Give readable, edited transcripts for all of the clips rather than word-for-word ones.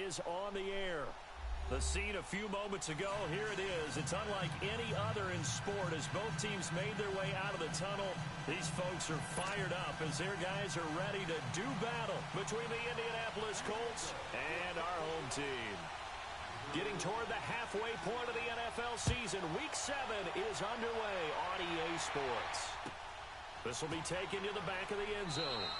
is on the air. The scene a few moments ago, here it is. It's unlike any other in sport as both teams made their way out of the tunnel. These folks are fired up as their guys are ready to do battle between the Indianapolis Colts and our home team. Getting toward the halfway point of the NFL season, Week 7 is underway on EA Sports. This will be taken to the back of the end zone.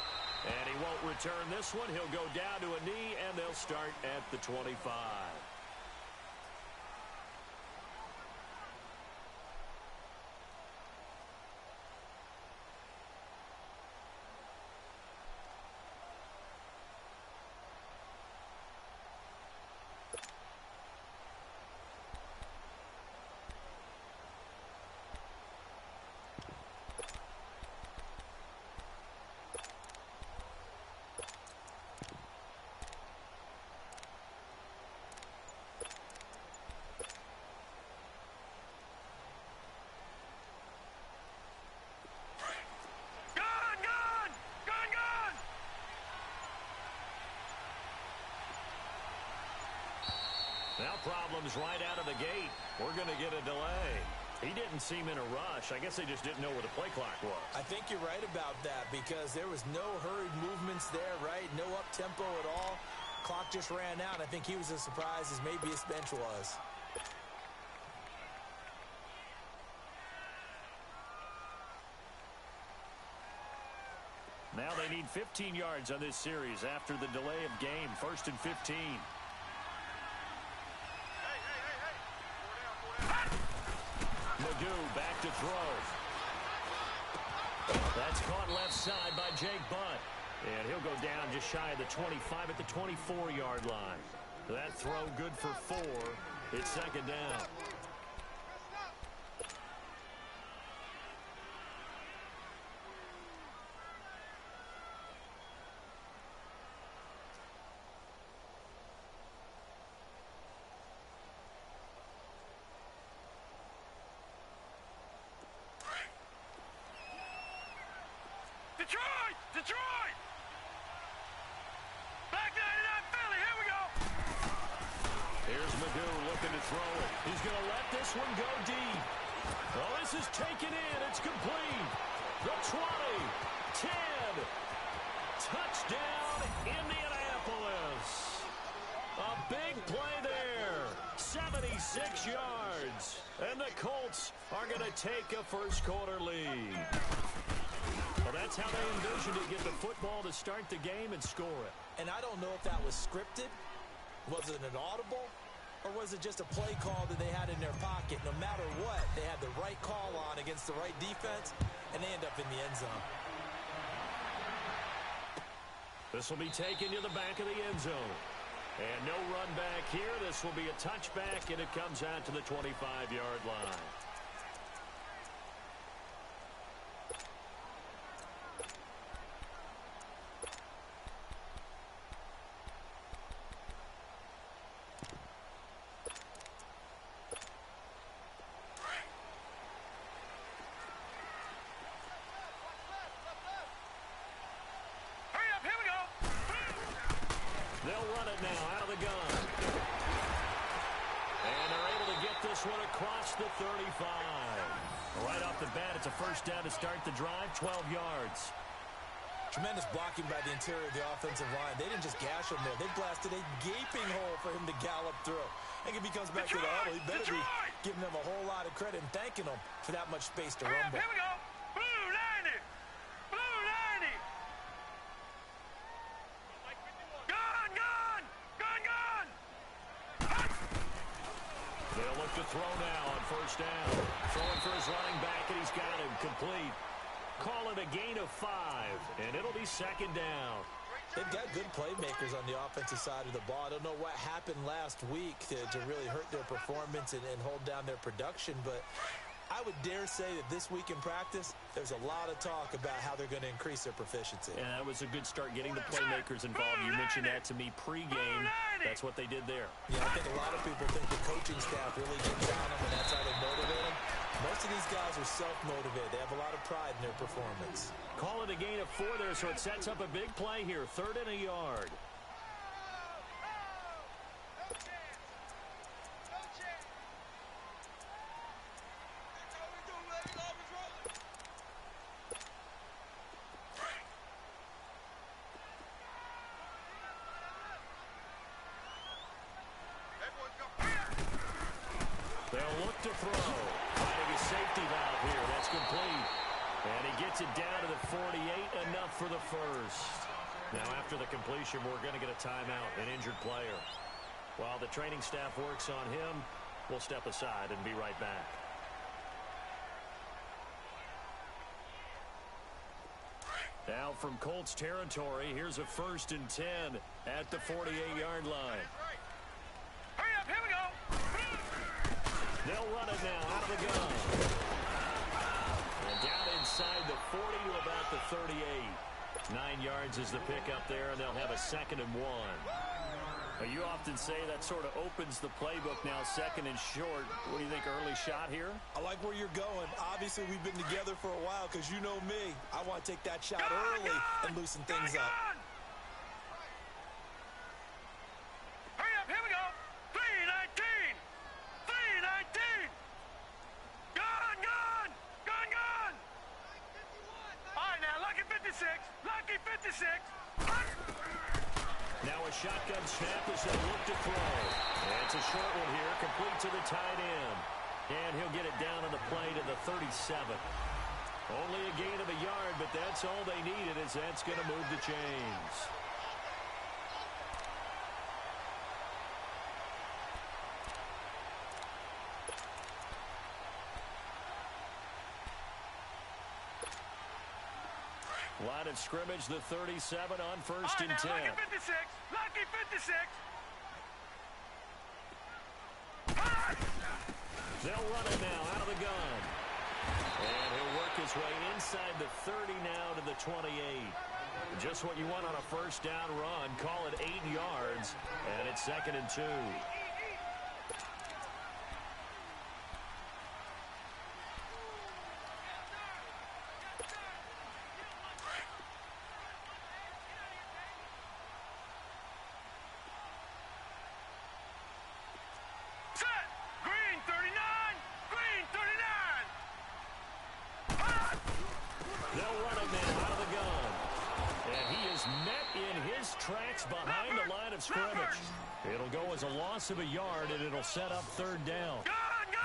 And he won't return this one. He'll go down to a knee, and they'll start at the 25. Now problems right out of the gate. We're going to get a delay. He didn't seem in a rush. I guess they just didn't know where the play clock was. I think you're right about that because there was no hurried movements there, right? No up-tempo at all. Clock just ran out. I think he was as surprised as maybe his bench was. Now they need 15 yards on this series after the delay of game. 1st and 15. Magoo back to throw. That's caught left side by Jake Butt. And he'll go down just shy of the 25 at the 24-yard line. That throw good for 4. It's second down. Detroit! Back 99 Philly, here we go! Here's Magoo looking to throw it. He's going to let this one go deep. Oh, this is taken in. It's complete. The 20, 10. Touchdown, Indianapolis. A big play there. 76 yards. And the Colts are going to take a first-quarter lead. Well, that's how they envisioned it, get the football to start the game and score it. And I don't know if that was scripted. Was it an audible? Or was it just a play call that they had in their pocket? No matter what, they had the right call on against the right defense, and they end up in the end zone. This will be taken to the back of the end zone. And no run back here. This will be a touchback, and it comes out to the 25-yard line. They'll run it now out of the gun. And they're able to get this one across the 35. Right off the bat, it's a first down to start the drive, 12 yards. Tremendous blocking by the interior of the offensive line. They didn't just gash him there. They blasted a gaping hole for him to gallop through. I think if he comes back to the huddle, he better be giving them a whole lot of credit and thanking them for that much space to rumble. Here we go. Blue 90. Blue 90. Gun. They'll look to throw now on first down. Throwing for his running back, and he's got him complete. Call it a gain of 5, and it'll be second down. They've got good playmakers on the offensive side of the ball. I don't know what happened last week to really hurt their performance and hold down their production, but I would dare say that this week in practice, there's a lot of talk about how they're going to increase their proficiency. Yeah, that was a good start getting the playmakers involved. You mentioned that to me pregame. That's what they did there. Yeah, I think a lot of people think the coaching staff really gets on them, and that's how they motivate them. Most of these guys are self-motivated. They have a lot of pride in their performance. Call it a gain of 4 there, so it sets up a big play here. 3rd and a yard. to throw. Finding a safety valve here. That's complete. And he gets it down to the 48, enough for the first. Now, after the completion, we're going to get a timeout, an injured player. While the training staff works on him, we'll step aside and be right back. Now from Colts territory, here's a 1st and 10 at the 48-yard line. Hurry up, here we go. They'll run it now out of the gun. And down inside the 40 to about the 38. 9 yards is the pickup there, and they'll have a 2nd and 1. Now, you often say that sort of opens the playbook now, 2nd and short. What do you think, early shot here? I like where you're going. Obviously, we've been together for a while because you know me. I want to take that shot early and loosen things up. Hurry up, here we go. 319. 319. Gun, gun. Gun, gun. All right, now, lucky 56. Lucky 56. Now a shotgun snap as they look to throw. And it's a short one here, complete to the tight end. And he'll get it down on the play to the 37. Only a gain of a yard, but that's all they needed, as that's going to move the chains. Line of scrimmage, the 37 on 1st and 10. Lucky 56. Lucky 56. They'll run it now out of the gun. And he'll work his way inside the 30 now to the 28. Just what you want on a 1st down run. Call it 8 yards. And it's 2nd and 2. Tracks behind the line of scrimmage. It'll go as a loss of a yard, and it'll set up 3rd down.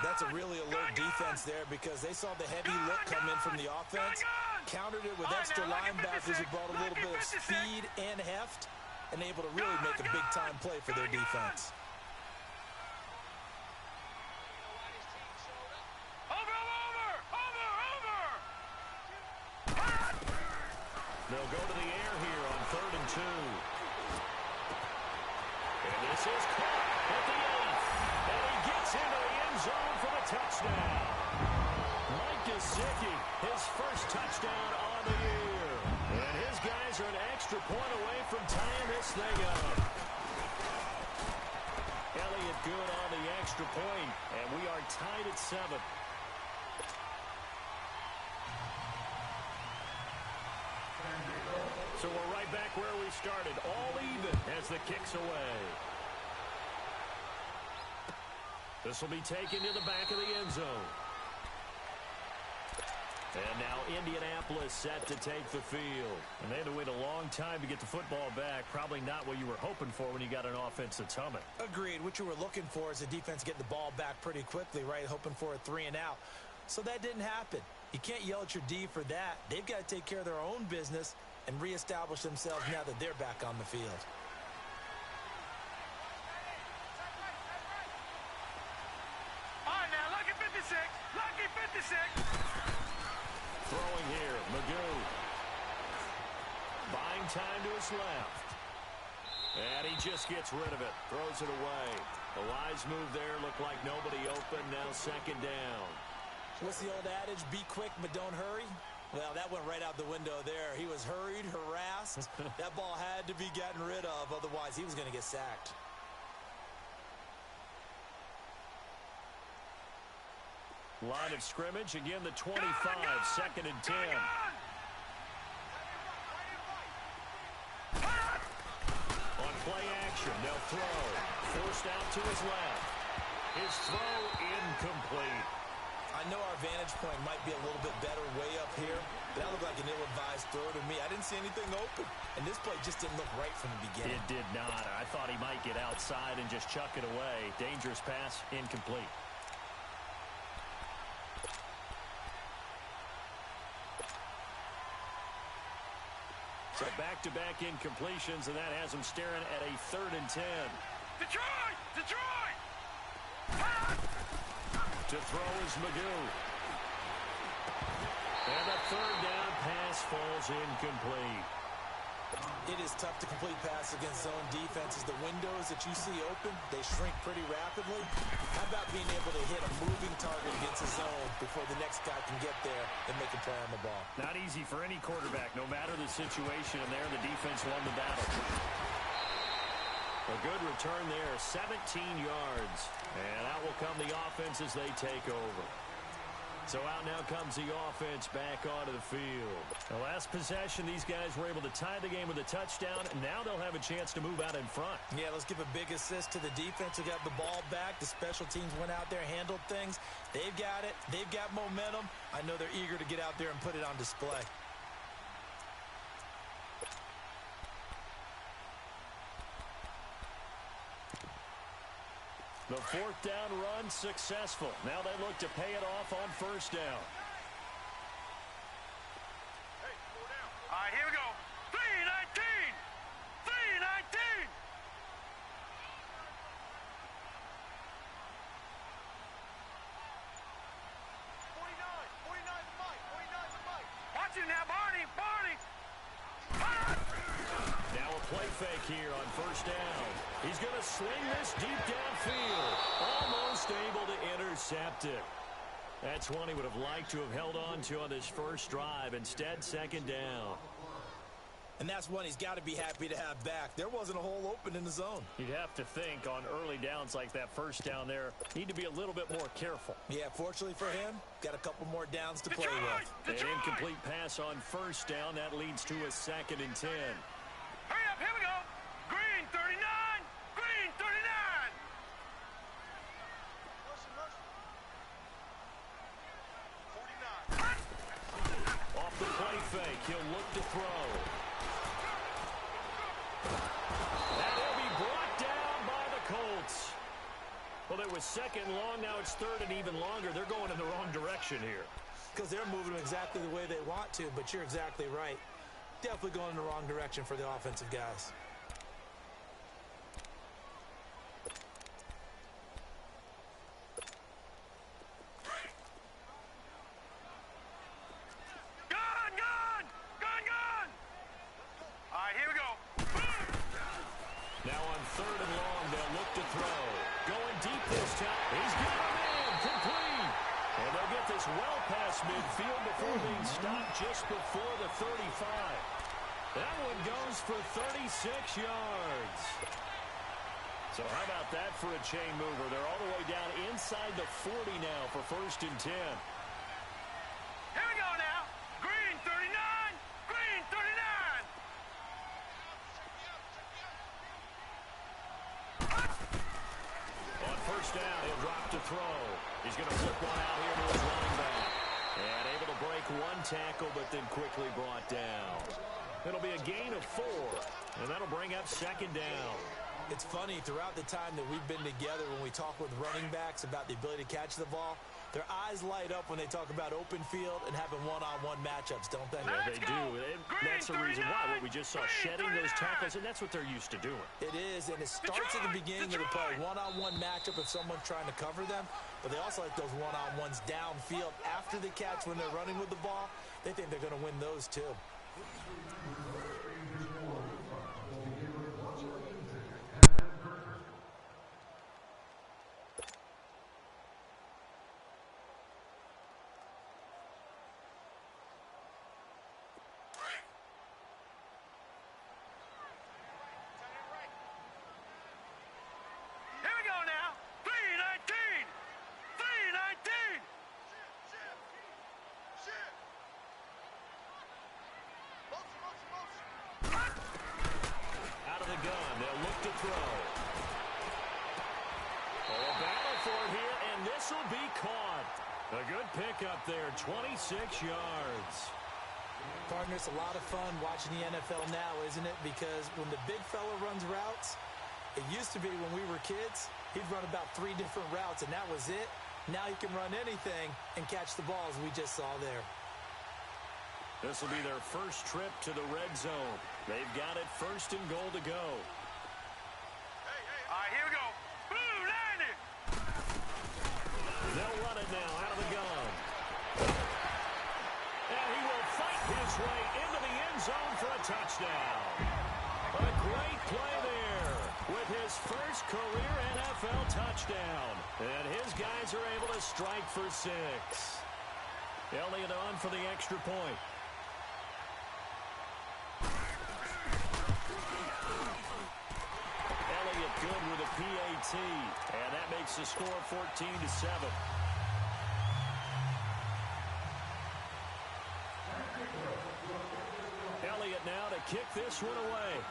That's a really alert defense there because they saw the heavy look come in from the offense, countered it with extra linebackers who brought a little bit of speed and heft, and able to really make a big-time play for their defense. They'll go to the air here on 3rd and 2. And this is caught at the 8th. And he gets into the end zone for the touchdown. Mike Gesicki, his first touchdown on the year. And his guys are an extra point away from tying this thing up. Elliott good on the extra point, and we are tied at 7. So we're right back where we started, all even as the kick's away. This will be taken to the back of the end zone. And now Indianapolis set to take the field. And they had to wait a long time to get the football back. Probably not what you were hoping for when you got an offense that's humming. Agreed. What you were looking for is the defense getting the ball back pretty quickly, right? Hoping for a 3 and out. So that didn't happen. You can't yell at your D for that. They've got to take care of their own business and reestablish themselves now that they're back on the field. All right, now, lucky 56. Lucky 56. Throwing here, Magoo. Buying time to his left. And he just gets rid of it. Throws it away. The wise move there. Looked like nobody open. Now 2nd down. What's the old adage? Be quick, but don't hurry. Well, that went right out the window there. He was hurried, harassed. That ball had to be gotten rid of. Otherwise, he was going to get sacked. Line of scrimmage. Again, the 25. 2nd and 10. On play action, they'll throw. Forced out to his left. His throw incomplete. I know our vantage point might be a little bit better way up here, but that looked like an ill-advised throw to me. I didn't see anything open, and this play just didn't look right from the beginning. It did not. I thought he might get outside and just chuck it away. Dangerous pass, incomplete. back-to-back incompletions, and that has them staring at a 3rd and 10. Detroit! Detroit! To throw is Magoo. And the 3rd down pass falls incomplete. It is tough to complete passes against zone defenses. The windows that you see open, they shrink pretty rapidly. How about being able to hit a moving target against a zone before the next guy can get there and make a play on the ball? Not easy for any quarterback, no matter the situation, and there the defense won the battle. A good return there, 17 yards. And out will come the offense as they take over. So out now comes the offense back onto the field. The last possession, these guys were able to tie the game with a touchdown. Now they'll have a chance to move out in front. Yeah, let's give a big assist to the defense who got the ball back. The special teams went out there, handled things. They've got it. They've got momentum. I know they're eager to get out there and put it on display. The 4th down run successful. Now they look to pay it off on 1st down. All right, here we go. 3-19! 3-19! 49 the mic. Watch it now, Barney. Now a play fake here on 1st down. He's going to swing this deep downfield. Almost able to intercept it. That's one he would have liked to have held on to on this first drive. Instead, 2nd down. And that's one he's got to be happy to have back. There wasn't a hole open in the zone. You'd have to think on early downs like that 1st down there, need to be a little bit more careful. Yeah, fortunately for him, got a couple more downs to play with. An incomplete pass on 1st down. That leads to a 2nd and 10. Hurry up, here we go. Green 39. Green 39. Off the play fake, he'll look to throw. And he'll be brought down by the Colts. Well, there was 2nd long, now it's 3rd and even longer. They're going in the wrong direction here. Because they're moving exactly the way they want to, but you're exactly right. Definitely going in the wrong direction for the offensive guys. Gun! All right, here we go. Now on 3rd and long, they'll look to throw. Going deep this time. He's got him in. Complete. And they'll get this well past midfield before being stopped just before the 35. That one goes for 36 yards. So how about that for a chain mover? They're all the way down inside the 40 now for 1st and 10. Here we go now. Green 39. Green 39. On 1st down, he'll drop to throw. He's going to flip one out here to his running back. And able to break one tackle, but then quickly brought down. It'll be a gain of 4, and that'll bring up 2nd down. It's funny, throughout the time that we've been together, when we talk with running backs about the ability to catch the ball, their eyes light up when they talk about open field and having one-on-one matchups, don't they? Yeah, they do. That's the reason why. What we just saw, shedding those tackles, and that's what they're used to doing. It is, and it starts at the beginning of the play. One-on-one matchup if someone's trying to cover them, but they also like those one-on-ones downfield after the catch when they're running with the ball. They think they're going to win those too. Throw. Oh, a battle for it here, and this will be caught. A good pickup there, 26 yards. Partner, it's a lot of fun watching the NFL now, isn't it? Because when the big fella runs routes, it used to be when we were kids, he'd run about 3 different routes, and that was it. Now he can run anything and catch the balls we just saw there. This will be their first trip to the red zone. They've got it, first and goal to go. All right, here we go. Blue, line it. They'll run it now out of the gun. And he will fight his way into the end zone for a touchdown. A great play there with his first career NFL touchdown. And his guys are able to strike for 6. Elliott on for the extra point. Elliott good with a PAT. And that makes the score 14-7. Elliott now to kick this one away.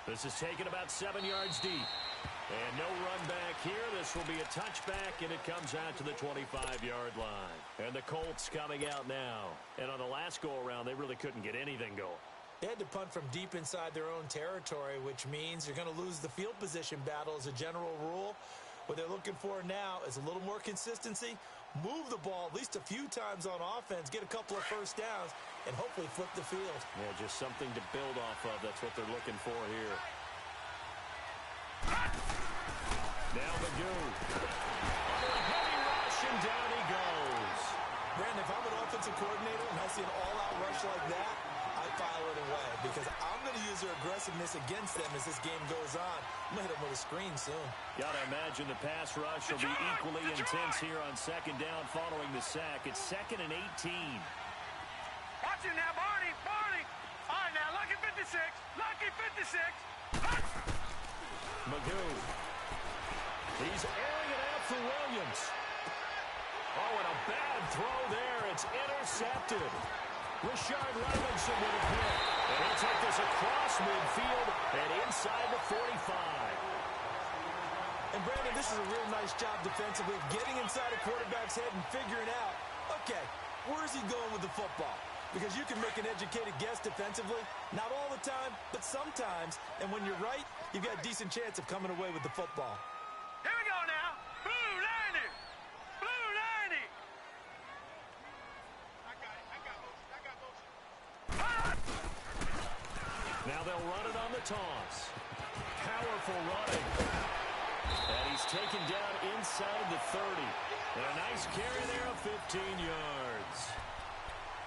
This is taken about 7 yards deep. And no run back here. This will be a touchback, and it comes out to the 25-yard line. And the Colts coming out now. And on the last go-around, they really couldn't get anything going. They had to punt from deep inside their own territory, which means you're going to lose the field position battle as a general rule. What they're looking for now is a little more consistency, move the ball at least a few times on offense, get a couple of first downs, and hopefully flip the field. Yeah, just something to build off of. That's what they're looking for here. Now Magoo. On a heavy rush, and down he goes. Brandon, if I'm an offensive coordinator and I see an all-out rush like that, I file it away because I'm going to use their aggressiveness against them as this game goes on. I'm going to hit them with a screen soon. Got to imagine the pass rush will be equally intense here on second down following the sack. It's 2nd and 18. Watch it now, Barney, Barney. All right, now, lucky 56, lucky 56. Magoo. He's airing it out for Williams. Oh, and a bad throw there. It's intercepted. Rashard Robinson with a hit. And he'll take this across midfield and inside the 45. And, Brandon, this is a real nice job defensively of getting inside a quarterback's head and figuring out, okay, where's he going with the football? Because you can make an educated guess defensively. Not all the time, but sometimes. And when you're right, you've got a decent chance of coming away with the football. Here we go now. Blue, line it. Blue, line it. I got motion. Now they'll run it on the toss. Powerful running. And he's taken down inside the 30. And a nice carry there of 15 yards.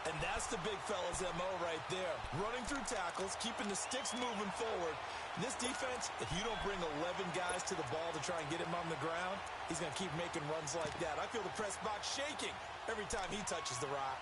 And that's the big fella's MO right there. Running through tackles, keeping the sticks moving forward. This defense, if you don't bring 11 guys to the ball to try and get him on the ground, he's going to keep making runs like that. I feel the press box shaking every time he touches the rock.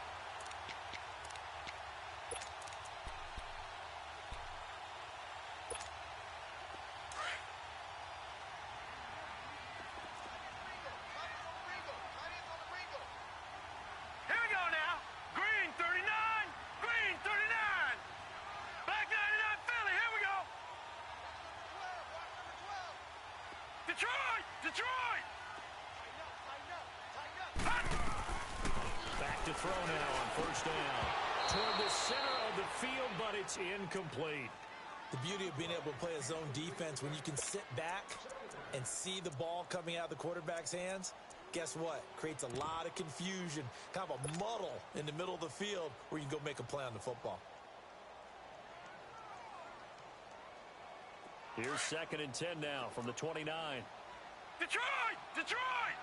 Detroit! Back to throw now on first down. Toward the center of the field, but it's incomplete. The beauty of being able to play a zone defense when you can sit back and see the ball coming out of the quarterback's hands, guess what? Creates a lot of confusion, kind of a muddle in the middle of the field where you can go make a play on the football. Here's 2nd and 10 now from the 29. Detroit! Detroit!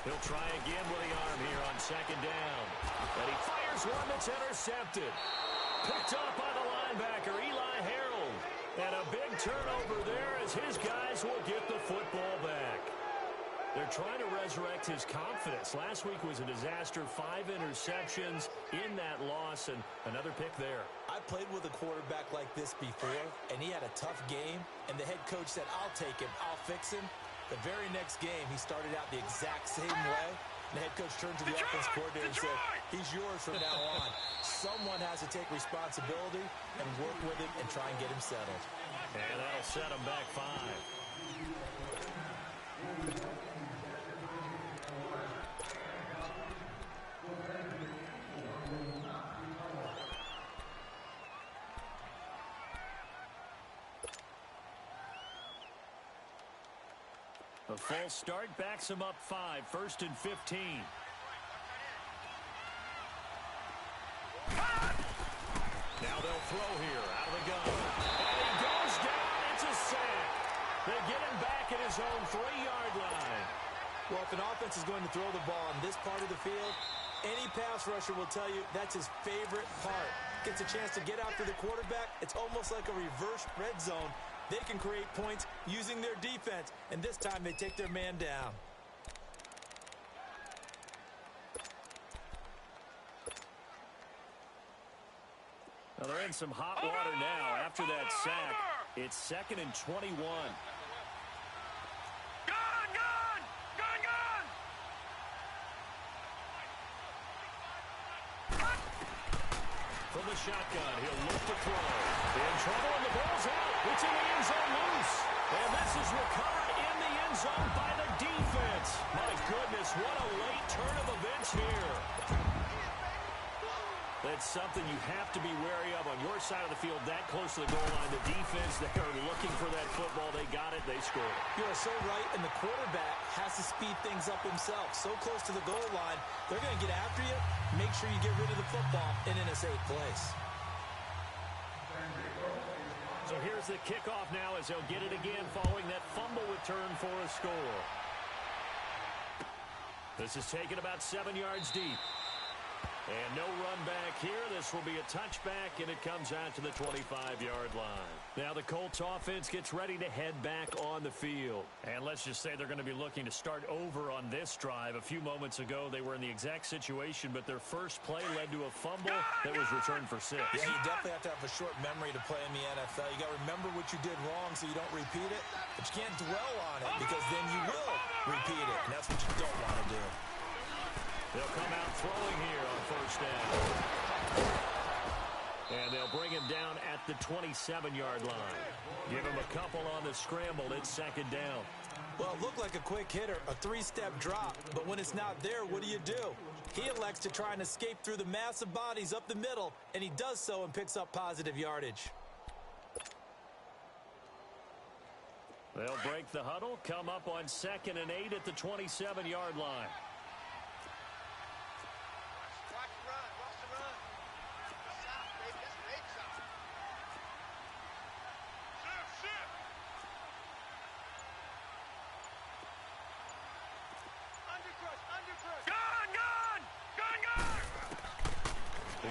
He'll try again with the arm here on 2nd down. And he fires one that's intercepted. Picked up by the linebacker, Eli Harold. And a big turnover there as his guys will get the football back. They're trying to resurrect his confidence. Last week was a disaster. 5 interceptions in that loss, and another pick there. I played with a quarterback like this before, and he had a tough game, and the head coach said, I'll take him, I'll fix him. The very next game, he started out the exact same way. The head coach turned to the offense coordinator and said, he's yours from now on. Someone has to take responsibility and work with him and try and get him settled. And that'll set him back 5. A false start backs him up 5, 1st and 15. Now they'll throw here out of the gun. And he goes down. It's a sack. They get him back at his own 3-yard line. Well, if an offense is going to throw the ball on this part of the field, any pass rusher will tell you that's his favorite part. Gets a chance to get after the quarterback. It's almost like a reverse red zone. They can create points using their defense, and this time they take their man down. Well, they're in some hot water now after that sack. It's 2nd and 21. From the shotgun, he'll look to throw. In trouble, and the ball's out. It's in the end zone loose. And this is recovered in the end zone by the defense. My goodness, what a late turn of events here. That's something you have to be wary of on your side of the field, that close to the goal line. The defense, they are looking for that football. They got it. They scored. You are so right, and the quarterback has to speed things up himself. So close to the goal line, they're going to get after you. Make sure you get rid of the football and in a safe place. So here's the kickoff now as they'll get it again following that fumble return for a score. This is taken about 7 yards deep. And no run back here. This will be a touchback, and it comes out to the 25-yard line. Now the Colts offense gets ready to head back on the field. And let's just say they're going to be looking to start over on this drive. A few moments ago, they were in the exact situation, but their first play led to a fumble that was returned for 6. Yeah, you definitely have to have a short memory to play in the NFL. You got to remember what you did wrong so you don't repeat it, but you can't dwell on it because then you will repeat it, and that's what you don't want to do. They'll come out throwing here on 1st down. And they'll bring him down at the 27-yard line. Give him a couple on the scramble. It's 2nd down. Well, it looked like a quick hitter, a 3-step drop. But when it's not there, what do? He elects to try and escape through the mass of bodies up the middle, and he does so and picks up positive yardage. They'll break the huddle, come up on 2nd and 8 at the 27-yard line.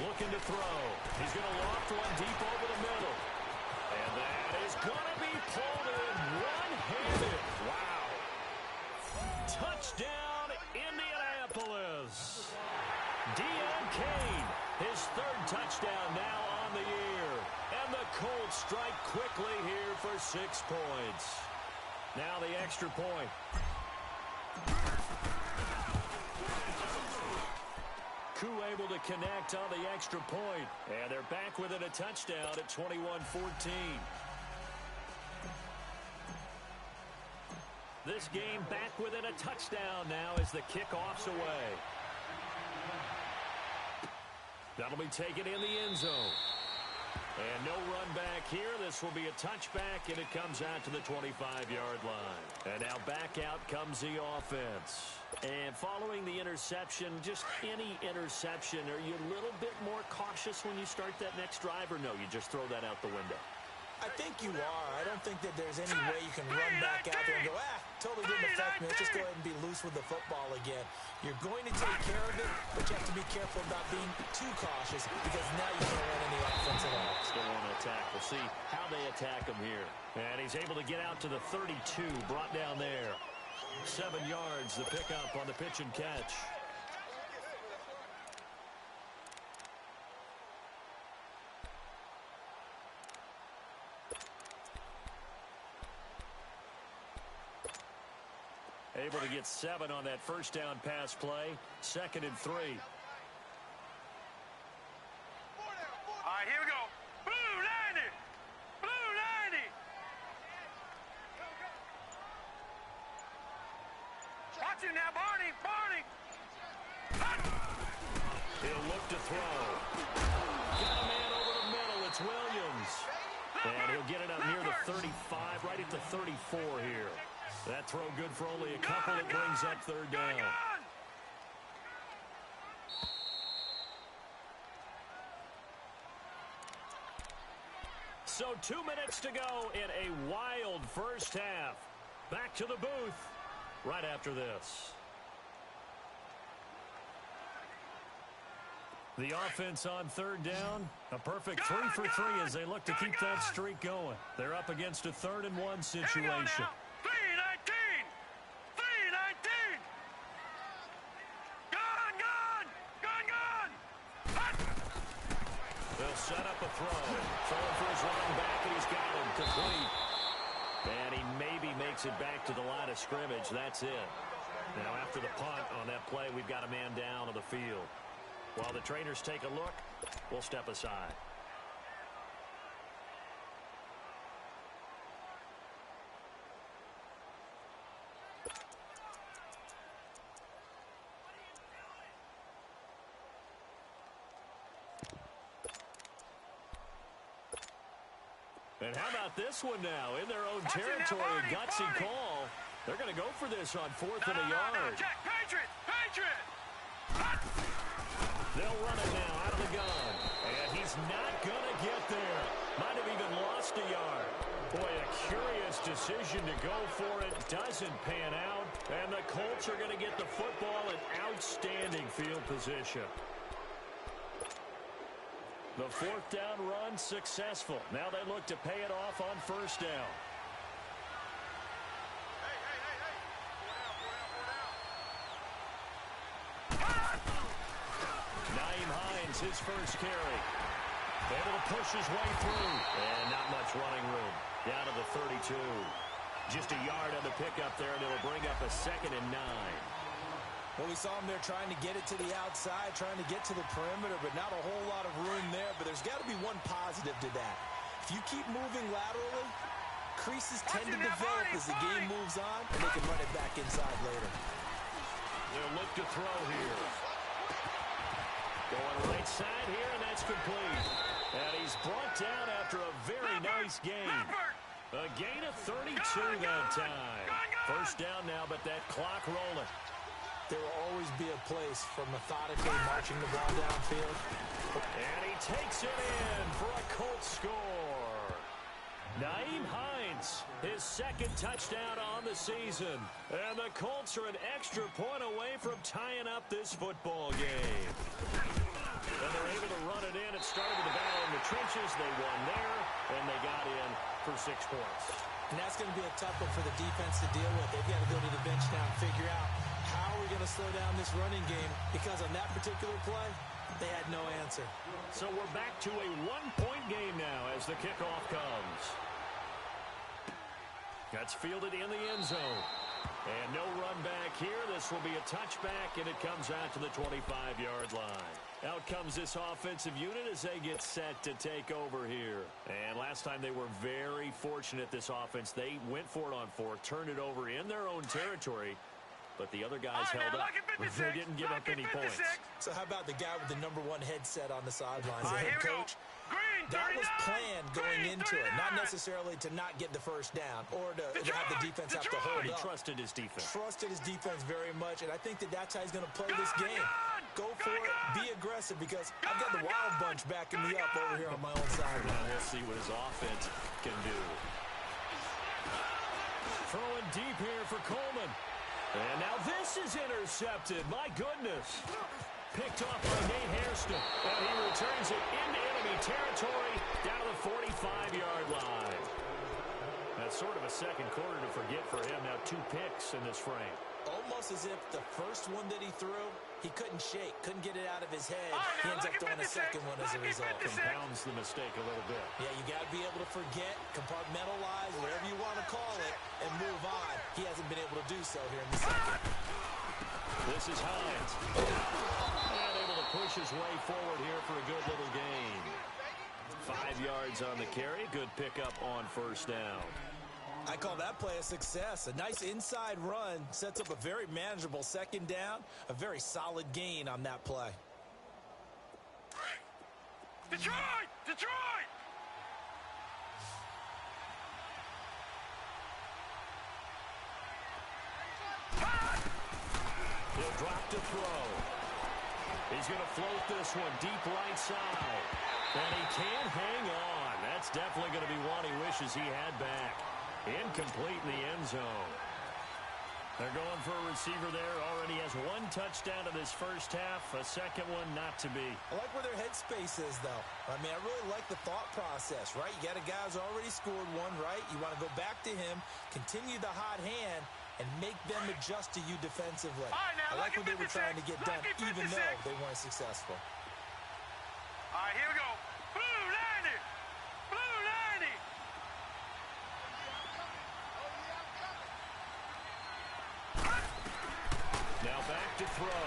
Looking to throw. He's going to loft one deep over the middle. And that is going to be pulled in one-handed. Wow. Touchdown, Indianapolis. Deon Cain, his 3rd touchdown now on the year. And the Colts strike quickly here for 6 points. Now the extra point. Koo able to connect on the extra point. And they're back within a touchdown at 21-14. This game back within a touchdown now as the kickoff's away. That'll be taken in the end zone. And no run back here. This will be a touchback, and it comes out to the 25-yard line. And now back out comes the offense. And following the interception, just any interception, are you a little bit more cautious when you start that next drive, or no, you just throw that out the window? I think you are. I don't think that there's any way you can run back out there and go, totally didn't affect me. Let's just go ahead and be loose with the football again. You're going to take care of it, but you have to be careful about being too cautious because now you can't run any offense at all. Still on attack. We'll see how they attack him here. And he's able to get out to the 32, brought down there. 7 yards, the pickup on the pitch and catch. Able to get 7 on that first down pass play. 2nd and 3. All right, here we go. Blue 90. Blue 90. Watch him now, Barney. Barney. He'll look to throw. Got a man over the middle. It's Williams. And he'll get it up near the 35, right at the 34 here. That throw good for only a couple. It brings up third down. So 2 minutes to go in a wild first half. Back to the booth right after this. The offense on third down, a perfect 3 for 3 as they look to keep that streak going. They're up against a 3rd-and-1 situation. 3-19! 3-19! Gone! They'll set up a throw. Throwing for his running back, and he's got him complete. And he maybe makes it back to the line of scrimmage. That's it. Now, after the punt on that play, we've got a man down on the field. While the trainers take a look, we'll step aside. And how about this one now? In their own territory, a gutsy call. They're going to go for this on 4th and a yard. Patriot! They'll run it now out of the gun. And he's not going to get there. Might have even lost a yard. Boy, a curious decision to go for it. Doesn't pan out. And the Colts are going to get the football in outstanding field position. The 4th down run successful. Now they look to pay it off on 1st down. His first carry. Able to push his way through. And not much running room. Down to the 32. Just a yard on the pickup there, and it'll bring up a 2nd and 9. Well, we saw him there trying to get it to the outside, trying to get to the perimeter, but not a whole lot of room there. But there's got to be one positive to that. If you keep moving laterally, creases tend to develop as the game moves on, and they can run it back inside later. They'll look to throw here. Going right side here, and that's complete. And he's brought down after a very nice gain. A gain of 32 that time. 1st down now, but that clock rolling. There will always be a place for methodically marching the ball downfield. And he takes it in for a Colts score. Nyheim Hines, his 2nd touchdown on the season. And the Colts are an extra point away from tying up this football game. And they're able to run it in. It started with the battle in the trenches. They won there, and they got in for 6 points. And that's going to be a tough one for the defense to deal with. They've got to go to the bench now and figure out how are we going to slow down this running game, because on that particular play, they had no answer. So we're back to a 1-point game now as the kickoff comes. That's fielded in the end zone. And no run back here. This will be a touchback, and it comes out to the 25-yard line. Out comes this offensive unit as they get set to take over here. And last time they were very fortunate, this offense. They went for it on 4th, turned it over in their own territory, but the other guys held up. They didn't give up any points. So how about the guy with the #1 headset on the sidelines, the Right, head here we go. coach? Green, That was 39. planned going Green, into it, not 39. necessarily to not get the 1st down or to have the Detroit, defense have to Detroit. hold He up. trusted his defense. Trusted his defense very much, and I think that that's how he's going to play this game. Go for it, be aggressive, because I've got the Wild Bunch backing me up over here on my own side. Now we'll see what his offense can do. Throwing deep here for Coleman. And now this is intercepted. My goodness. Picked off by Nate Hairston. And he returns it into enemy territory down to the 45-yard line. That's sort of a second quarter to forget for him. Now 2 picks in this frame. Almost as if the first one that he threw, he couldn't shake, couldn't get it out of his head. He ends up throwing a second one as a result. Compounds the mistake a little bit. Yeah, you got to be able to forget, compartmentalize, whatever you want to call it, and move on. He hasn't been able to do so here in the second. This is Hines. And able to push his way forward here for a good little gain. 5 yards on the carry. Good pickup on 1st down. I call that play a success. A nice inside run sets up a very manageable 2nd down. A very solid gain on that play. Detroit! Detroit! He'll drop to throw. He's going to float this one deep right side. And he can't hang on. That's definitely going to be one he wishes he had back. Incomplete in the end zone. They're going for a receiver there. Already has one touchdown in this first half. A second one not to be. I like where their headspace is, though. I mean, I really like the thought process, right? You got a guy who's already scored one, right? You want to go back to him, continue the hot hand, and make them adjust to you defensively. Right, now, I like what they were trying to get done, even though they weren't successful. All right, here we go. Blue 90. Blue 90. Now back to throw.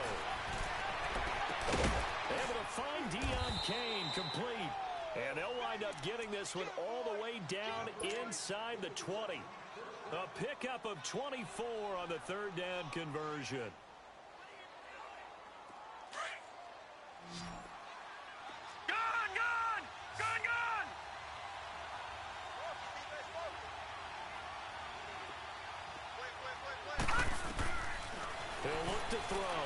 Able to find Deion Kane complete. And they'll wind up getting this one all the way down inside the 20. A pickup of 24 on the third down conversion. Gun, gun! Gun, gun! He'll look to throw.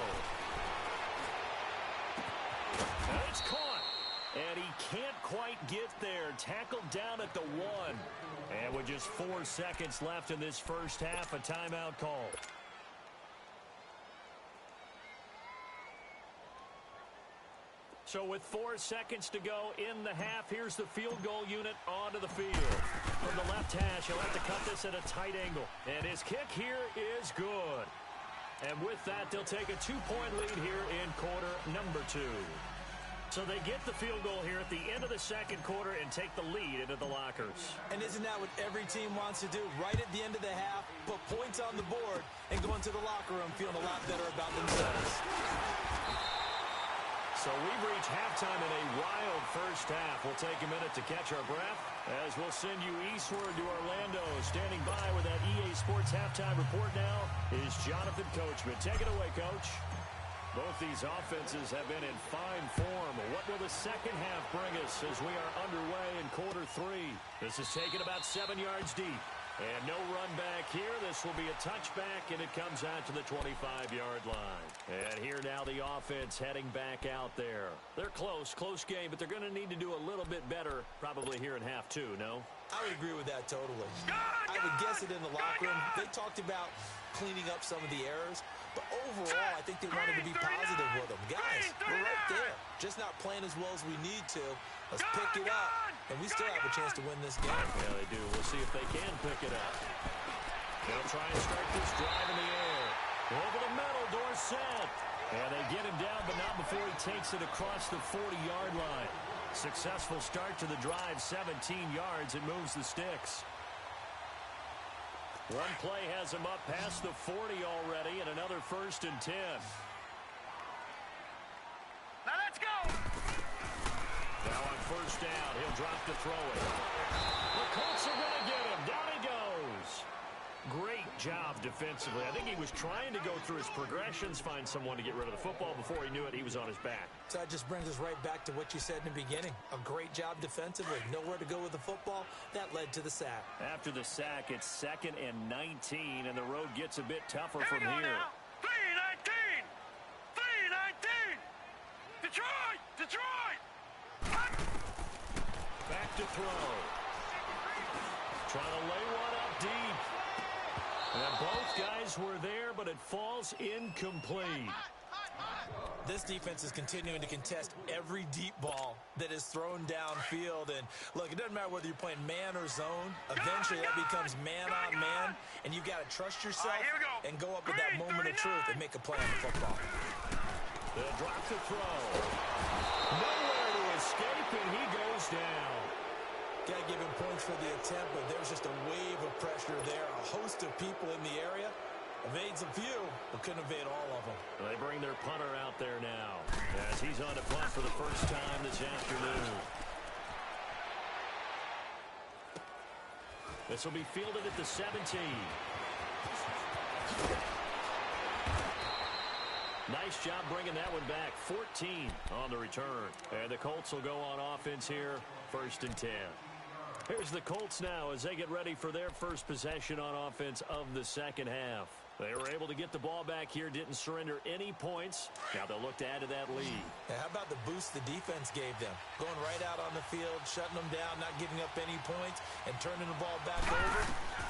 And it's caught. And he can't quite get there. Tackled down at the 1. And with just 4 seconds left in this first half, a timeout call. So with 4 seconds to go in the half, here's the field goal unit onto the field. From the left hash, he'll have to cut this at a tight angle. And his kick here is good. And with that, they'll take a 2-point lead here in quarter number 2. So they get the field goal here at the end of the second quarter and take the lead into the lockers. And isn't that what every team wants to do? Right at the end of the half, put points on the board, and go into the locker room feeling a lot better about themselves. So we've reached halftime in a wild first half. We'll take a minute to catch our breath as we'll send you eastward to Orlando. Standing by with that EA Sports halftime report now is Jonathan Coachman. Take it away, Coach. Both these offenses have been in fine form. What will the second half bring us as we are underway in quarter 3? This is taken about 7 yards deep. And no run back here. This will be a touchback, and it comes out to the 25-yard line. And here now the offense heading back out there. They're close game, but they're going to need to do a little bit better probably here in half 2, no? I would agree with that totally. I would guess it in the locker room. They talked about cleaning up some of the errors, but overall, I think they wanted to be positive with them. Guys, we're right there. Just not playing as well as we need to. Let's pick it up, and we still have a chance to win this game. Yeah, they do. We'll see if they can pick it up. They'll try and start this drive in the air. Over the middle, Dorsett. And they get him down, but not before he takes it across the 40-yard line. Successful start to the drive, 17 yards. It moves the sticks. One play has him up past the 40 already, and another 1st and 10. Now let's go! Now on 1st down, he'll drop to throw it. The Colts are going to get him. Down he goes. Great job defensively. I think he was trying to go through his progressions, find someone to get rid of the football. Before he knew it, he was on his back. So that just brings us right back to what you said in the beginning. A great job defensively. Nowhere to go with the football. That led to the sack. After the sack, it's 2nd and 19, and the road gets a bit tougher from here. Now. 3-19! 3-19! Detroit! Detroit! Back to throw. Trying to lay one up deep. And both guys were there, but it falls incomplete. This defense is continuing to contest every deep ball that is thrown downfield. And, look, it doesn't matter whether you're playing man or zone. Eventually, that becomes man-on-man, and you've got to trust yourself and go up with that moment of truth and make a play on the football. They'll drop the throw. Nowhere to escape, and he goes down. Got to give him points for the attempt, but there's just a wave of pressure there. A host of people in the area. Evades a few, but couldn't evade all of them. They bring their punter out there now as he's on to punt for the first time this afternoon. This will be fielded at the 17. Nice job bringing that one back. 14 on the return. And the Colts will go on offense here, 1st and 10. Here's the Colts now as they get ready for their first possession on offense of the second half. They were able to get the ball back here, didn't surrender any points. Now they'll look to add to that lead. Yeah, how about the boost the defense gave them? Going right out on the field, shutting them down, not giving up any points, and turning the ball back over.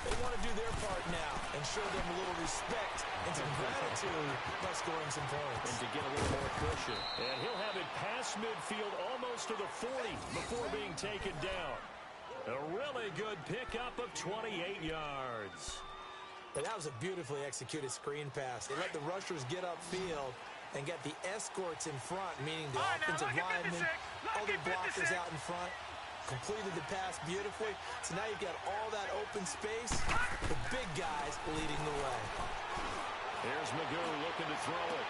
They want to do their part now and show them a little respect and some gratitude by scoring some points. And to get a little more cushion. And he'll have it past midfield almost to the 40 before being taken down. A really good pickup of 28 yards. And that was a beautifully executed screen pass. They let the rushers get upfield and get the escorts in front, meaning the offensive linemen, other blockers out in front. Completed the pass beautifully. So now you've got all that open space, the big guys leading the way. Here's Magoo looking to throw it.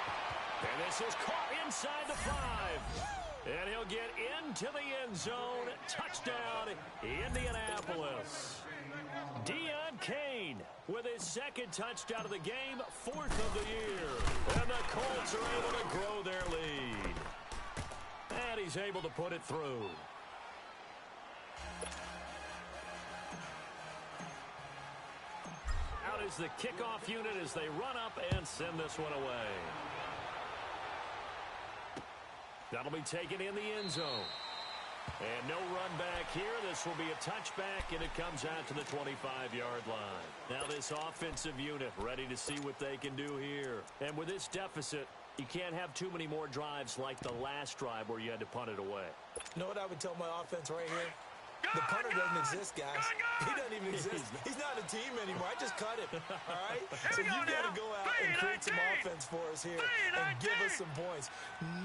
And this is caught inside the 5. And he'll get into the end zone. Touchdown, Indianapolis. Deion Kane with his second touchdown of the game, 4th of the year. And the Colts are able to grow their lead. And he's able to put it through. Out is the kickoff unit as they run up and send this one away. That'll be taken in the end zone. And no run back here. This will be a touchback, and it comes out to the 25-yard line. Now this offensive unit ready to see what they can do here. And with this deficit, you can't have too many more drives like the last drive where you had to punt it away. You know what I would tell my offense right here? The punter doesn't exist, guys. He doesn't even exist. He's not a team anymore. I just cut him, all right? So you've got to go out and create some offense for us here and give us some points.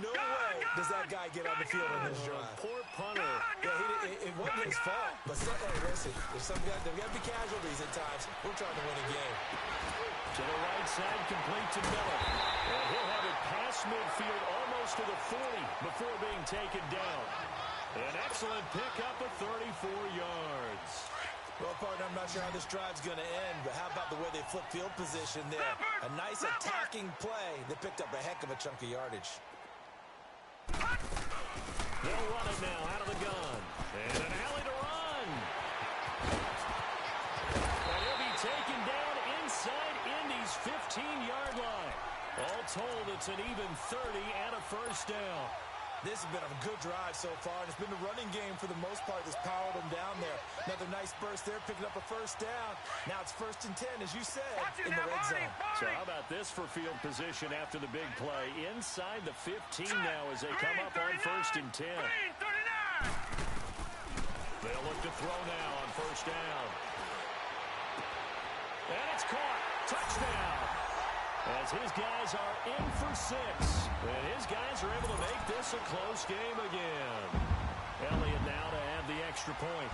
No way does that guy get on the field in this drive. Poor punter. Yeah, it wasn't his fault. But hey, listen, there's some guys, there got to be casualties at times. We're trying to win a game. To the right side, complete to Miller. And he'll have it past midfield almost to the 40 before being taken down. An excellent pickup of 34 yards. Well, partner, I'm not sure how this drive's going to end, but how about the way they flip field position there? A nice attacking play. They picked up a heck of a chunk of yardage. They'll run it now out of the gun. And an alley to run. And he'll be taken down inside Indy's 15-yard line. All told, it's an even 30 and a first down. This has been a good drive so far, and it's been the running game for the most part that's powered them down there. Another nice burst there, picking up a first down. Now it's 1st and 10, as you said, in the red zone. So how about this for field position after the big play? Inside the 15 now as they come up on 1st and 10. They'll look to throw now on 1st down. And it's caught. Touchdown. As his guys are in for 6. And his guys are able to make this a close game again. Elliott now to have the extra point.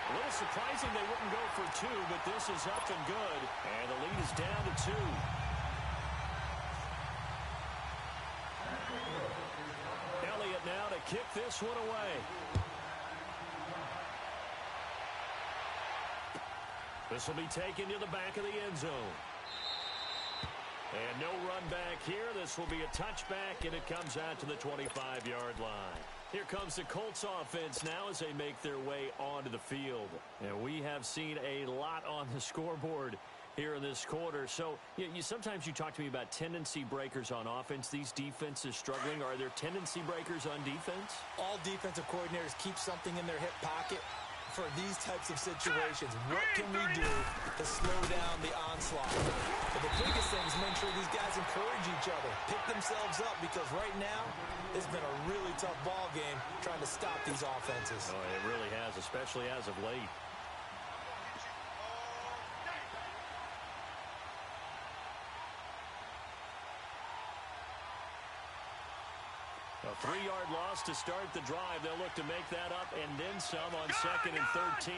A little surprising they wouldn't go for 2, but this is up and good. And the lead is down to 2. Elliott now to kick this one away. This will be taken to the back of the end zone. And no run back here. This will be a touchback, and it comes out to the 25-yard line. Here comes the Colts offense now as they make their way onto the field. And we have seen a lot on the scoreboard here in this quarter. So sometimes you talk to me about tendency breakers on offense. These defenses struggling. Are there tendency breakers on defense? All defensive coordinators keep something in their hip pocket for these types of situations. What can we do to slow down the onslaught? But the biggest thing is make sure these guys encourage each other, pick themselves up, because right now it's been a really tough ball game trying to stop these offenses. Oh, it really has, especially as of late. A 3-yard loss to start the drive. They'll look to make that up and then some on 2nd and 13.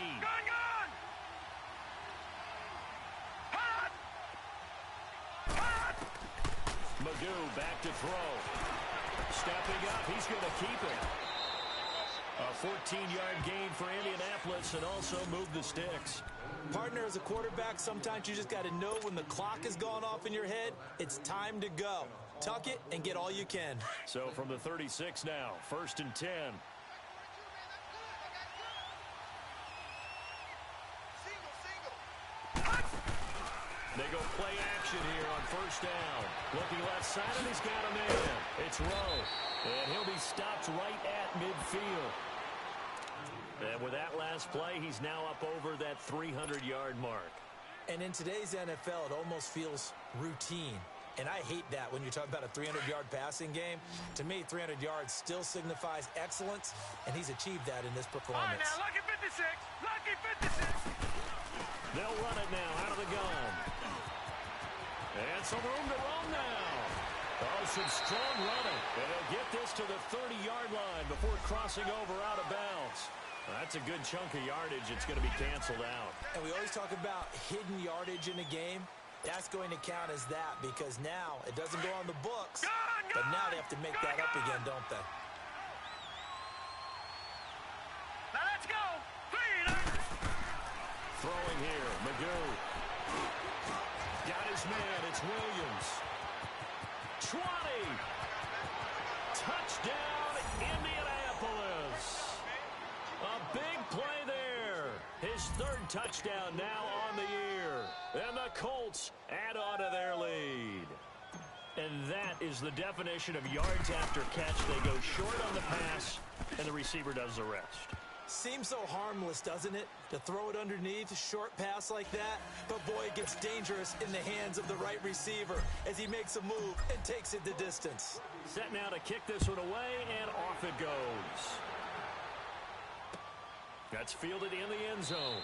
Magoo back to throw. Stepping up, he's going to keep it. A 14-yard gain for Indianapolis and also move the sticks. Partner, as a quarterback, sometimes you just got to know when the clock has gone off in your head, it's time to go. Tuck it and get all you can. So from the 36 now, 1st and 10. They go play action here on first down. Looking left side, and he's got a man. It's Rowe, and he'll be stopped right at midfield. And with that last play, he's now up over that 300-yard mark. And in today's NFL, it almost feels routine. And I hate that when you're talking about a 300-yard passing game. To me, 300 yards still signifies excellence, and he's achieved that in this performance. All right, now, lucky 56. Lucky 56. They'll run it now out of the gun. And some room to run now. Oh, some strong running. And they'll get this to the 30-yard line before crossing over out of bounds. That's a good chunk of yardage. It's going to be canceled out. And we always talk about hidden yardage in a game. That's going to count as that because now it doesn't go on the books, but now they have to make that up again, don't they? Now let's go. Throwing here, Magoo. Got his man, it's Williams. 20. Touchdown, Indianapolis. A big play there. His third touchdown now on the year. And the Colts add on to their lead. And that is the definition of yards after catch. They go short on the pass, and the receiver does the rest. Seems so harmless, doesn't it, to throw it underneath, a short pass like that? But, boy, it gets dangerous in the hands of the right receiver as he makes a move and takes it the distance. Set now to kick this one away, and off it goes. That's fielded in the end zone.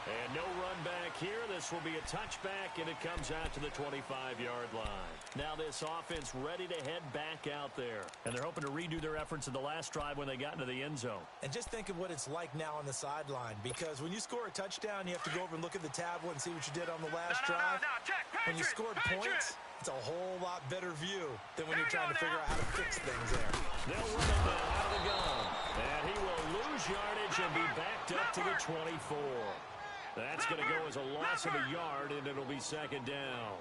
And no run back here. This will be a touchback, and it comes out to the 25-yard line. Now this offense ready to head back out there. And they're hoping to redo their efforts in the last drive when they got into the end zone. And just think of what it's like now on the sideline, because when you score a touchdown, you have to go over and look at the tablet and see what you did on the last drive. Check. When you scored points, it's a whole lot better view than when you're trying to figure out how to fix things there. They'll run it now out of the gun. And he will lose yardage and be backed up to the 24. That's going to go as a loss of a yard, and it'll be second down.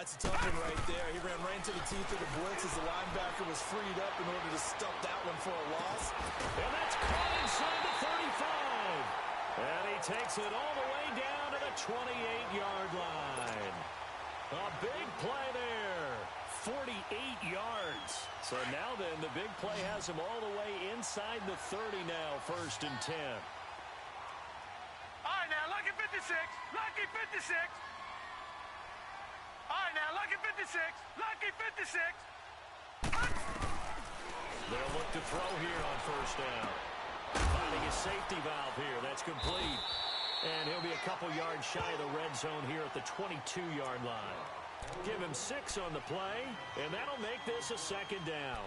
It's a tough one right there. He ran right into the teeth of the blitz as the linebacker was freed up in order to stop that one for a loss. And that's caught inside the 35. And he takes it all the way down to the 28-yard line. A big play there. 48 yards. So now then, the big play has him all the way inside the 30 now, 1st and 10. All right, now, lucky 56. Lucky 56. All right, now, lucky 56. Lucky 56. They'll look to throw here on first down. Finding a safety valve here. That's complete. And he'll be a couple yards shy of the red zone here at the 22-yard line. Give him 6 on the play, and that'll make this a second down.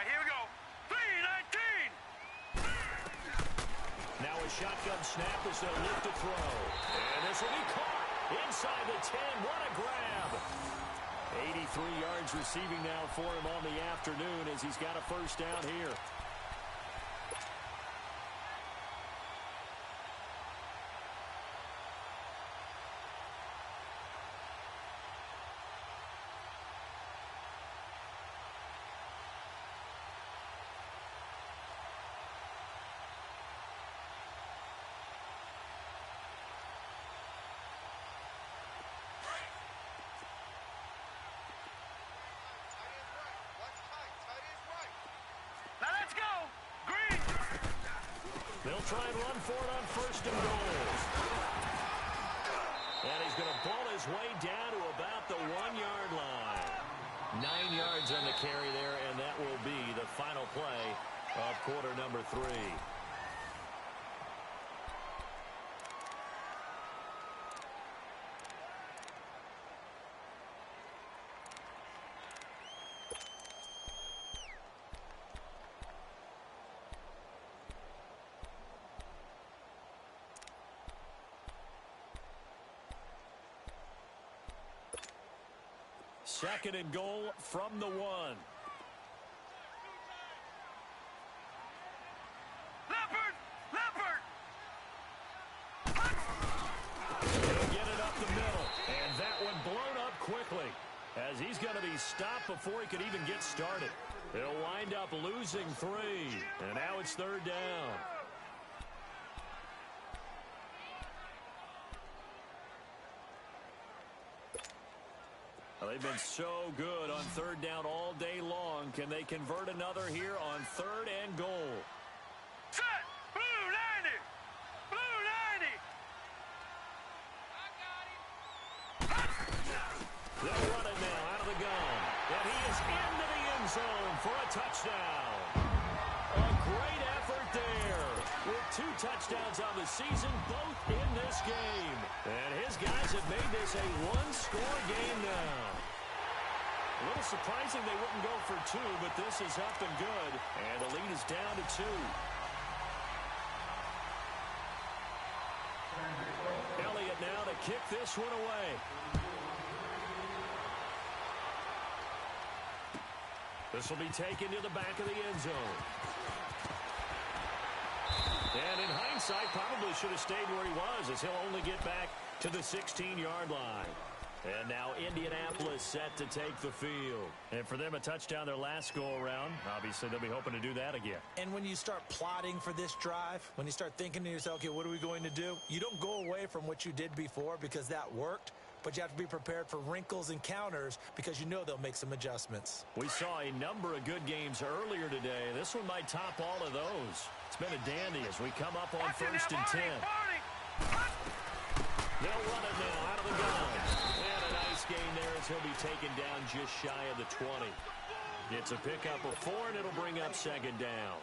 Here we go. 3-19. Now a shotgun snap as they'll look to throw. And this will be caught inside the 10. What a grab. 83 yards receiving now for him on the afternoon as he's got a first down here. They'll try and run for it on 1st and goal. And he's going to ball his way down to about the 1-yard line. 9 yards on the carry there, and that will be the final play of quarter number 3. Second and goal from the 1. Leopard! He'll get it up the middle. And that one blown up as he's going to be stopped before he could even get started. He'll wind up losing 3, and now it's 3rd down. Well, they've been so good on 3rd down all day long. Can they convert another here on 3rd and goal? Set! Blue 90! Blue 90! They'll run it now out of the gun. And he is into the end zone for a touchdown. A great effort there with 2 touchdowns on the season, both in this game. And his guys have made this a 1-score game now. A little surprising they wouldn't go for 2, but this is up and good. And the lead is down to 2. Elliott now to kick this one away. This will be taken to the back of the end zone. And in hindsight, probably should have stayed where he was, as he'll only get back to the 16-yard line. And now Indianapolis set to take the field. And for them, a touchdown their last go-around. Obviously, they'll be hoping to do that again. And when you start plotting for this drive, when you start thinking to yourself, okay, what are we going to do? You don't go away from what you did before because that worked. But you have to be prepared for wrinkles and counters because you know they'll make some adjustments. We saw a number of good games earlier today. This one might top all of those. It's been a dandy as we come up on 1st and 10. They'll run it now out of the gun. And a nice gain there as he'll be taken down just shy of the 20. It's a pickup of 4, and it'll bring up 2nd down.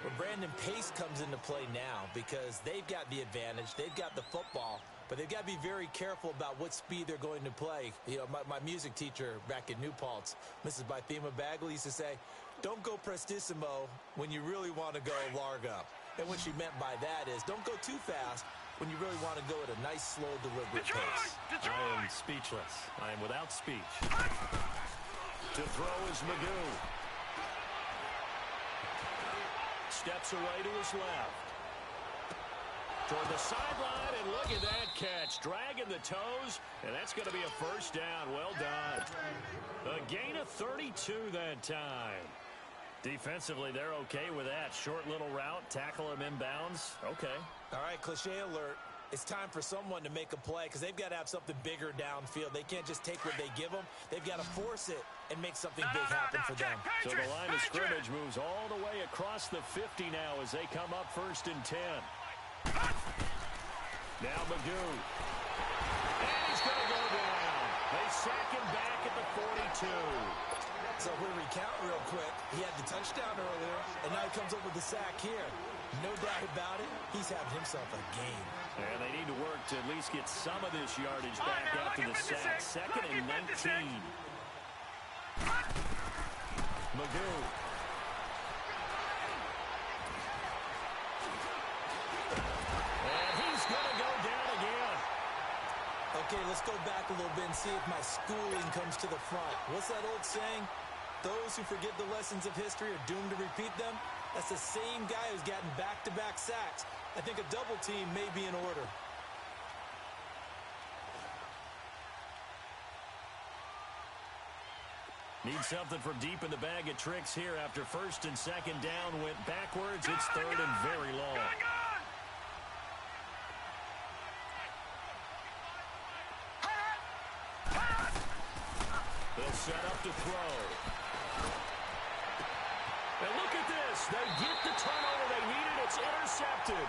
Well, Brandon, pace comes into play now because they've got the advantage. They've got the football, but they've got to be very careful about what speed they're going to play. You know, my music teacher back in New Paltz, Mrs. Bythema Bagley, used to say, don't go prestissimo when you really want to go largo. And what she meant by that is don't go too fast when you really want to go at a nice, slow, deliberate pace. I am speechless. I am without speech. To throw is Magoo. Steps away to his left. Toward the sideline, and look at that catch. Dragging the toes, and that's going to be a 1st down. Well done. A gain of 32 that time. Defensively, they're okay with that. Short little route, tackle him inbounds. Okay. All right, cliche alert. It's time for someone to make a play because they've got to have something bigger downfield. They can't just take what they give them. They've got to force it and make something big happen for them. So the line of scrimmage moves all the way across the 50 now as they come up 1st and 10. Now Magoo. And he's going to go down. They sack him back at the 42. So if we recount real quick, he had the touchdown earlier, and now he comes up with the sack here. No doubt about it, he's having himself a game. And they need to work to at least get some of this yardage back after the sack. 2nd and 19. Magoo. And he's going to go down again. Okay, let's go back a little bit and see if my schooling comes to the front. What's that old saying? Those who forget the lessons of history are doomed to repeat them. That's the same guy who's gotten back-to-back sacks. I think a double team may be in order. Need something from deep in the bag of tricks here after 1st and 2nd down went backwards. It's 3rd and very long. They'll set up to throw. And look at this. They get the turnover they needed. It's intercepted.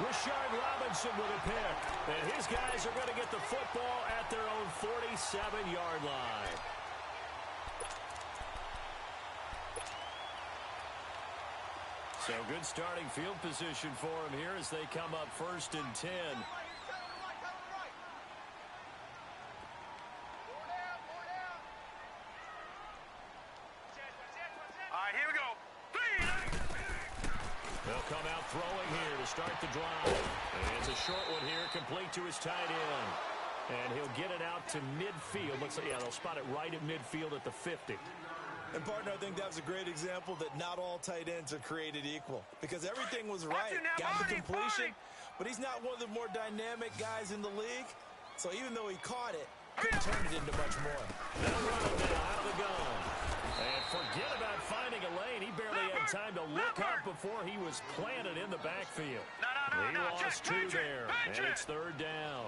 Rashard Robinson with a pick. And his guys are going to get the football at their own 47-yard line. So good starting field position for him here as they come up 1st and 10. They'll come out throwing here to start the drive. And it's a short one here, complete to his tight end. And he'll get it out to midfield. Looks like, yeah, they'll spot it right at midfield at the 50. And, partner, I think that was a great example that not all tight ends are created equal. Because everything was right. Got the completion, but he's not one of the more dynamic guys in the league. So even though he caught it, couldn't turn it into much more. They'll run it is planted in the backfield. No, He lost check, two there, and it's third down.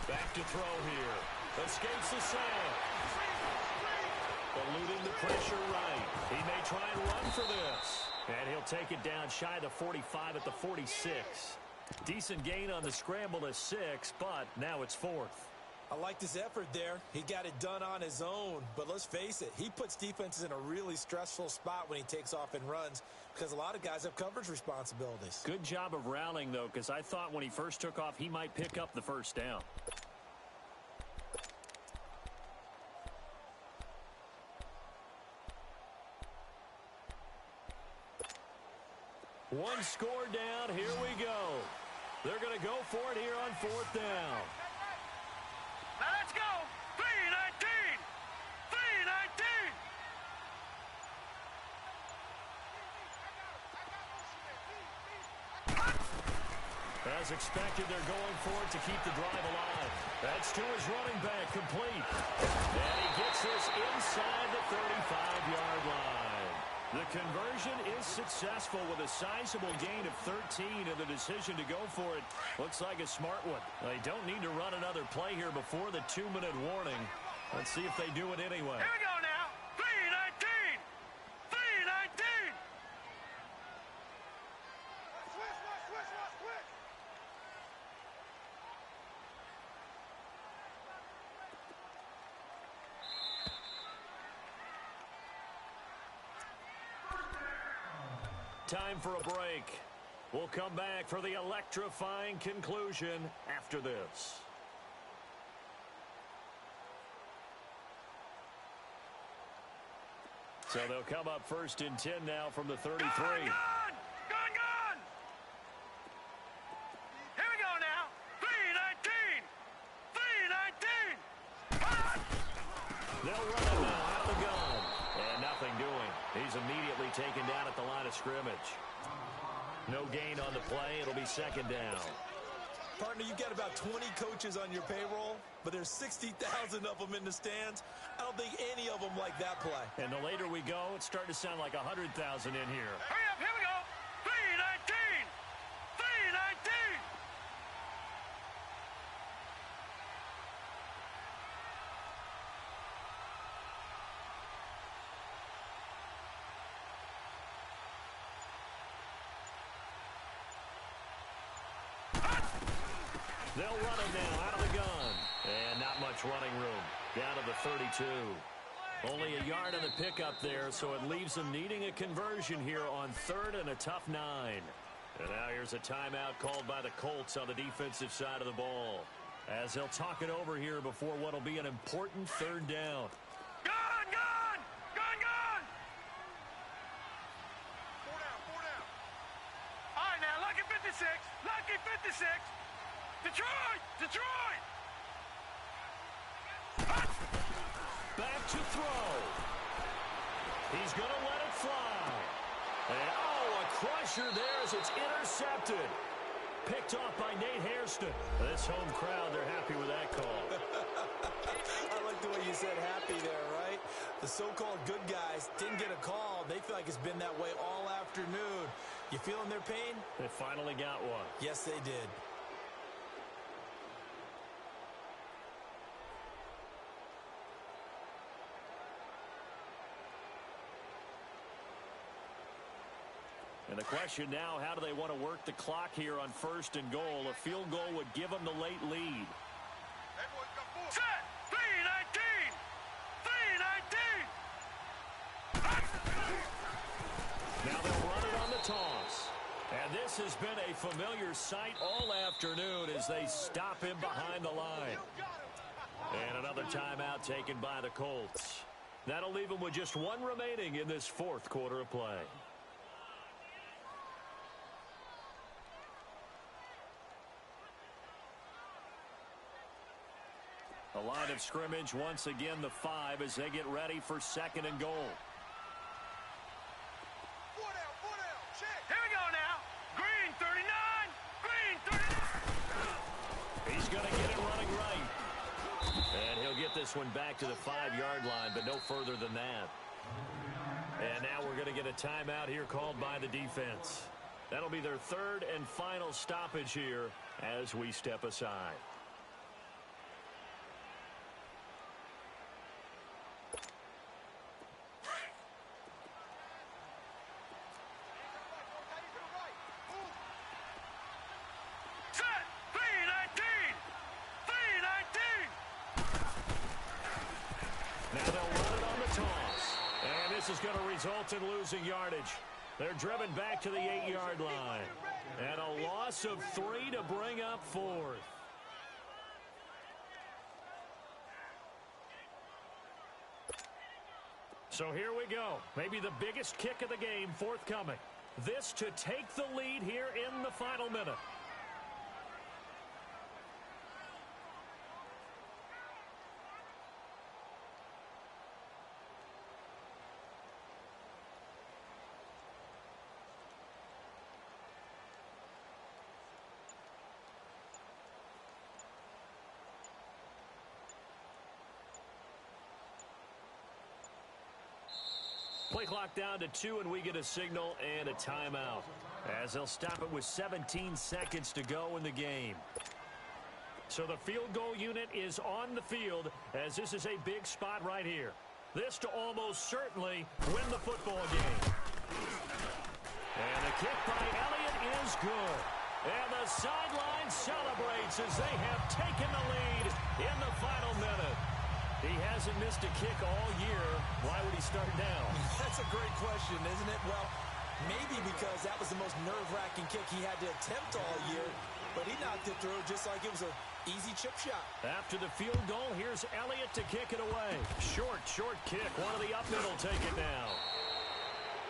Back to throw here. Escapes the sack. Eluding the pressure right. He may try and run for this. And he'll take it down shy of the 45 at the 46. Decent gain on the scramble to 6, but now it's fourth. I liked his effort there. He got it done on his own. But let's face it, he puts defenses in a really stressful spot when he takes off and runs because a lot of guys have coverage responsibilities. Good job of rallying, though, because I thought when he first took off, he might pick up the first down. One score down. Here we go. They're going to go for it here on fourth down. Now let's go. 3-19. 3-19. As expected, they're going for it to keep the drive alive. That's to his running back, complete. And he gets this inside the 35-yard line. The conversion is successful with a sizable gain of 13, and the decision to go for it looks like a smart one. They don't need to run another play here before the 2-minute warning. Let's see if they do it anyway. Here we go now. 3-19. 3-19. Switch. Time for a break. We'll come back for the electrifying conclusion after this. So they'll come up first and 10 now from the 33. Gone! Here we go now. 3-19. 3-19. They'll run it now out of the gun. And nothing doing. He's immediately taken down at the line of scrimmage. No gain on the play. It'll be second down. Partner, you've got about 20 coaches on your payroll, but there's 60,000 of them in the stands. I don't think any of them like that play. And the later we go, it's starting to sound like 100,000 in here. Hurry up, here we go. 3-19. 3-19. They'll run it now out of the gun. And not much running room. Down to the 32. Only a yard on the pickup there, so it leaves them needing a conversion here on third and a tough 9. And now here's a timeout called by the Colts on the defensive side of the ball, as they'll talk it over here before what will be an important third down. Gone! 4 down. All right, now, lucky 56. Lucky 56. Detroit! Back to throw. He's going to let it fly. And, a crusher there as it's intercepted. Picked off by Nate Hairston. This home crowd, they're happy with that call. I like the way you said happy there, right? The so-called good guys didn't get a call. They feel like it's been that way all afternoon. You feeling their pain? They finally got one. Yes, they did. And the question now, how do they want to work the clock here on first and goal? A field goal would give them the late lead. Set! 3-19! 3-19! Now they'll run it on the toss. And this has been a familiar sight all afternoon as they stop him behind the line. And another timeout taken by the Colts. That'll leave them with just one remaining in this fourth quarter of play. The line of scrimmage, once again, the 5 as they get ready for second and goal. 4 down. Check. Here we go now. Green 39. Green 39. He's going to get it running right. And he'll get this this one back to the 5-yard line, but no further than that. And now we're going to get a timeout here called by the defense. That'll be their third and final stoppage here as we step aside. This is going to result in losing yardage. They're driven back to the 8-yard line. And a loss of 3 to bring up 4th. So here we go. Maybe the biggest kick of the game forthcoming. This to take the lead here in the final minute. Play clock down to 2, and we get a signal and a timeout, as they'll stop it with 17 seconds to go in the game. So the field goal unit is on the field, as this is a big spot right here. This to almost certainly win the football game. And the kick by Elliott is good. And the sideline celebrates as they have taken the lead in the final minute. He hasn't missed a kick all year. Why would he start now? That's a great question, isn't it? Well, maybe because that was the most nerve-wracking kick he had to attempt all year, but he knocked it through just like it was an easy chip shot. After the field goal, here's Elliott to kick it away. Short kick. One of the up middle take it now.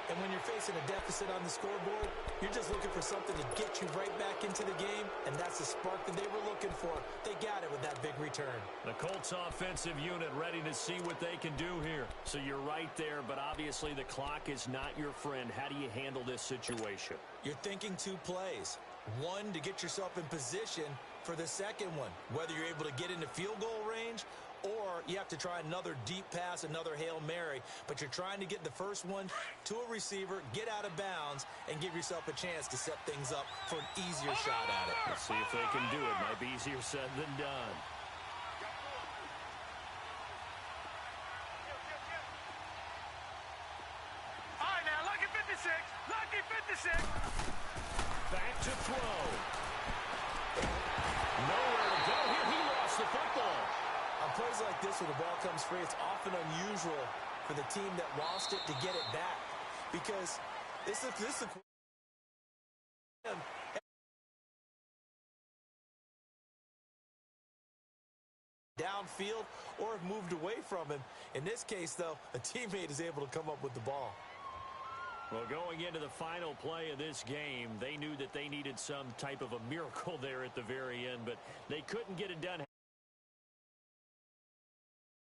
And when you're facing a deficit on the scoreboard, you're just looking for something to get you right back into the game, and that's the spark that they were looking for. They got it with that big return. The Colts offensive unit ready to see what they can do here. So you're right there, but obviously the clock is not your friend. How do you handle this situation? You're thinking 2 plays. One, to get yourself in position for the second one, whether you're able to get into field goal range or you have to try another deep pass, another Hail Mary. But you're trying to get the first one to a receiver, get out of bounds, and give yourself a chance to set things up for an easier shot at it. Let's see if they can do it. Might be easier said than done. All right, now, lucky 56. Lucky 56. Back to throw. Nowhere to go here. He lost the football. On plays like this, when the ball comes free, it's often unusual for the team that lost it to get it back, because this is downfield or have moved away from him. In this case, though, a teammate is able to come up with the ball. Well, going into the final play of this game, they knew that they needed some type of a miracle there at the very end, but they couldn't get it done.